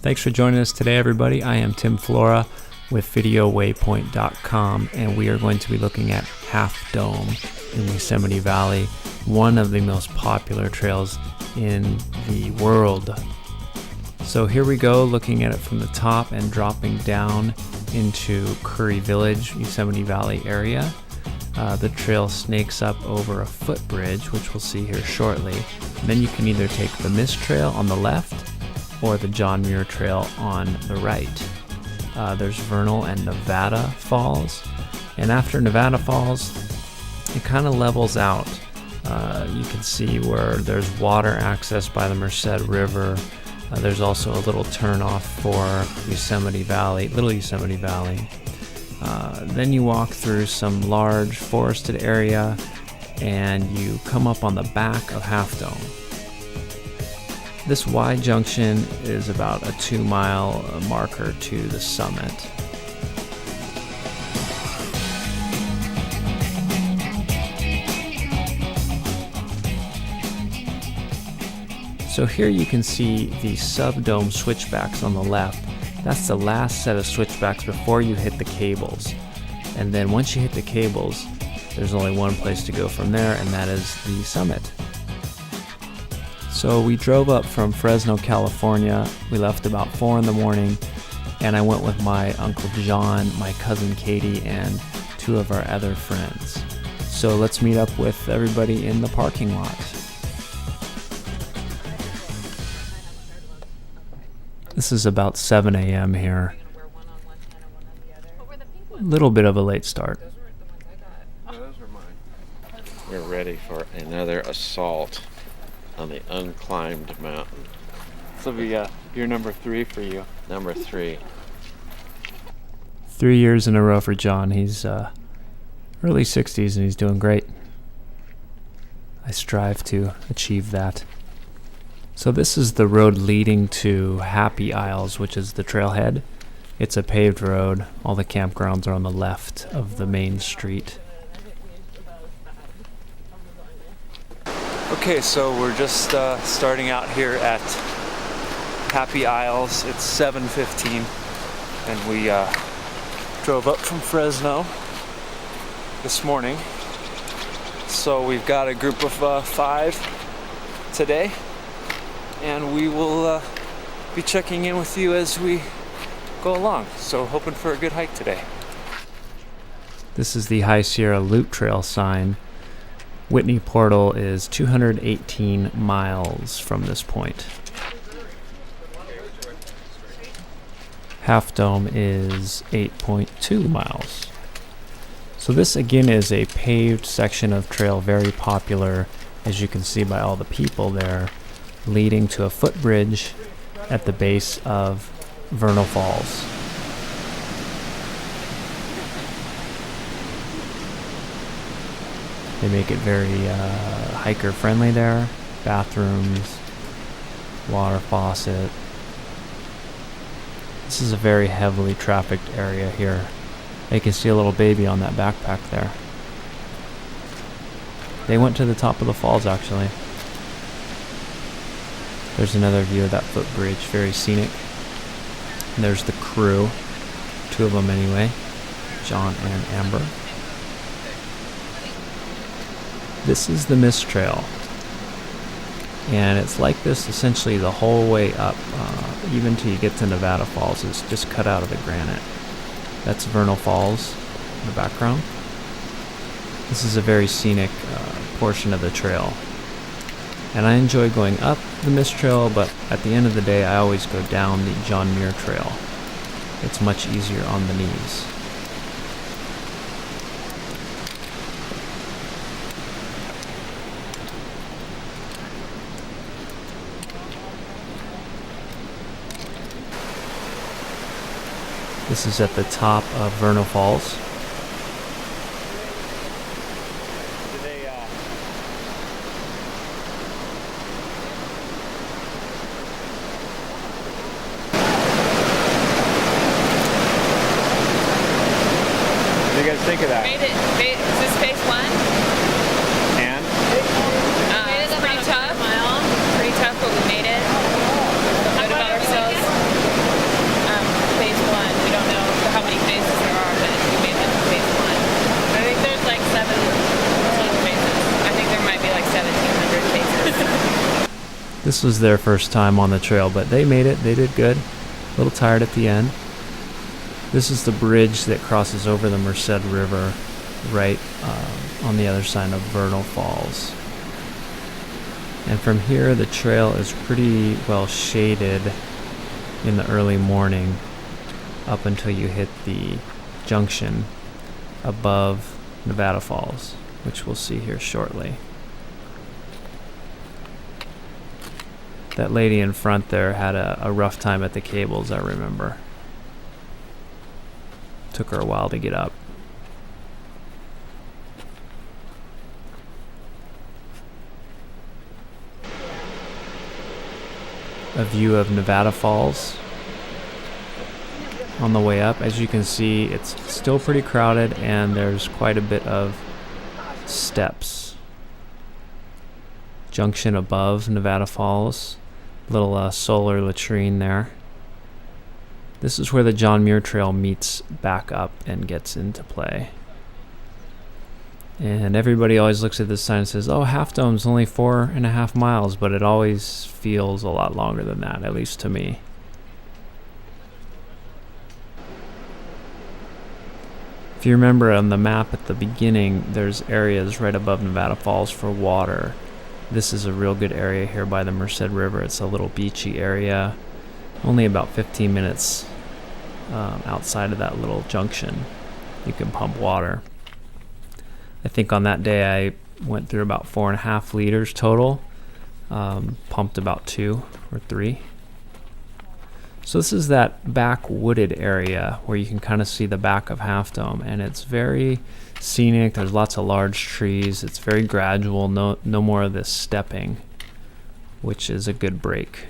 Thanks for joining us today, everybody. I am Tim Flora with VideoWaypoint.com, and we are going to be looking at Half Dome in Yosemite Valley, one of the most popular trails in the world. So here we go, looking at it from the top and dropping down into Curry Village, Yosemite Valley area. The trail snakes up over a footbridge, which we'll see here shortly. And then you can either take the Mist Trail on the left or the John Muir Trail on the right. There's Vernal and Nevada Falls, and after Nevada Falls it kind of levels out. You can see where there's water access by the Merced River. There's also a little turnoff for Yosemite Valley, Little Yosemite Valley. Then you walk through some large forested area and you come up on the back of Half Dome. This Y junction is about a 2-mile marker to the summit. So here you can see the subdome switchbacks on the left. That's the last set of switchbacks before you hit the cables. And then once you hit the cables, there's only one place to go from there, and that is the summit. So we drove up from Fresno, California. We left about 4 in the morning, and I went with my Uncle John, my cousin Katie, and 2 of our other friends. So let's meet up with everybody in the parking lot. This is about 7 a.m. here. A little bit of a late start. We're ready for another assault on the unclimbed mountain. This will be year number 3 for you. Number 3. 3 years in a row for John. He's early 60s and he's doing great. I strive to achieve that. So this is the road leading to Happy Isles, which is the trailhead. It's a paved road. All the campgrounds are on the left of the main street. Okay, so we're just starting out here at Happy Isles. It's 7:15, and we drove up from Fresno this morning. So we've got a group of 5 today, and we will be checking in with you as we go along. So hoping for a good hike today. This is the High Sierra Loop Trail sign. Whitney Portal is 218 miles from this point. Half Dome is 8.2 miles. So this again is a paved section of trail, very popular, as you can see by all the people there, leading to a footbridge at the base of Vernal Falls. They make it very hiker friendly there. Bathrooms, water faucet. This is a very heavily trafficked area here. You can see a little baby on that backpack there. They went to the top of the falls actually. There's another view of that footbridge, very scenic. And there's the crew, 2 of them anyway, John and Amber. This is the Mist Trail, and it's like this essentially the whole way up, even till you get to Nevada Falls. It's just cut out of the granite. That's Vernal Falls in the background. This is a very scenic portion of the trail, and I enjoy going up the Mist Trail, but at the end of the day I always go down the John Muir Trail. It's much easier on the knees. This is at the top of Vernal Falls. What do you guys think of that? Made it. Is this phase 1? And? It's pretty tough. Pretty tough, but we made it. Good about ourselves. This was their first time on the trail, but they made it. They did good. A little tired at the end. This is the bridge that crosses over the Merced River right on the other side of Vernal Falls. And from here, the trail is pretty well shaded in the early morning up until you hit the junction above Nevada Falls, which we'll see here shortly. That lady in front there had a rough time at the cables, I remember. Took her a while to get up. A view of Nevada Falls on the way up. As you can see, it's still pretty crowded and there's quite a bit of steps. Junction above Nevada Falls. Little solar latrine there. This is where the John Muir Trail meets back up and gets into play. And everybody always looks at this sign and says, oh, Half Dome's only 4.5 miles, but it always feels a lot longer than that, at least to me. If you remember on the map at the beginning, there's areas right above Nevada Falls for water. This is a real good area here by the Merced River. It's a little beachy area, only about 15 minutes outside of that little junction. You can pump water. I think on that day I went through about 4.5 liters total, pumped about 2 or 3. So this is that back wooded area where you can kind of see the back of Half Dome, and it's very scenic. There's lots of large trees. It's very gradual, no more of this stepping, which is a good break.